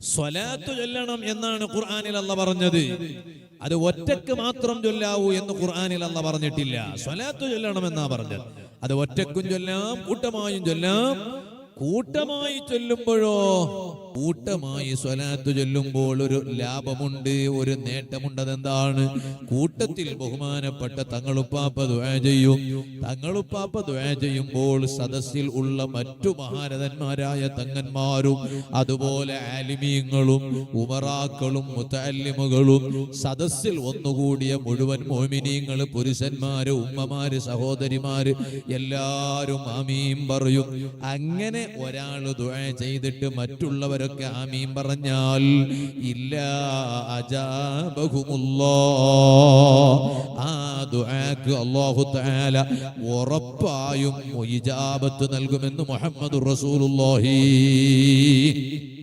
സ്വലാത്ത് ചൊല്ലണം എന്നാണ് ഖുർആനിൽ അല്ലാഹ് പറഞ്ഞത്. അത് ഒറ്റക്ക് മാത്രം ചൊല്ലാവൂ എന്ന് ഖുർആനിൽ അല്ലാഹ് പറഞ്ഞിട്ടില്ല. സ്വലാത്ത് ചൊല്ലണം എന്നാ പറഞ്ഞത്. അത് ഒറ്റക്കും ചൊല്ലാം, കൂട്ടമായും ചൊല്ലാം. കൂട്ടമായി ചൊല്ലുമ്പോഴോ, കൂട്ടമായി സ്വലാത്ത് ചൊല്ലുമ്പോൾ ഒരു ലാഭമുണ്ട്, ഒരു നേട്ടമുണ്ട്. അതെന്താണ്? കൂട്ടത്തിൽ ബഹുമാനപ്പെട്ട തങ്ങളുപ്പാപ്പ ദുആ ചെയ്യും. തങ്ങളുപ്പാപ്പ ദുആ ചെയ്യുമ്പോൾ സദസ്സിൽ ഉള്ള മറ്റു മഹാരഥന്മാരായ തങ്ങന്മാരും അതുപോലെ ആലിമീങ്ങളും ഉമറാക്കളും മുതഅല്ലിമുകളും സദസ്സിൽ ഒന്നുകൂടിയ മുഴുവൻ മുഅ്മിനീങ്ങൾ, പുരുഷന്മാര്, ഉമ്മമാര്, സഹോദരിമാര് എല്ലാവരും ആമീൻ പറയും. അങ്ങനെ ഒരാൾ ദുആ ചെയ്തിട്ട് മറ്റുള്ളവരൊക്കെ ആമീൻ പറഞ്ഞാൽ ഇല്ലാ അജാബഹുമുല്ലാഹ്, ആ ദുആക്ക് അല്ലാഹു തആല ഉറപ്പായും ഇജാബത്ത് നൽകുമെന്ന് മുഹമ്മദുർ റസൂലുള്ളാഹി.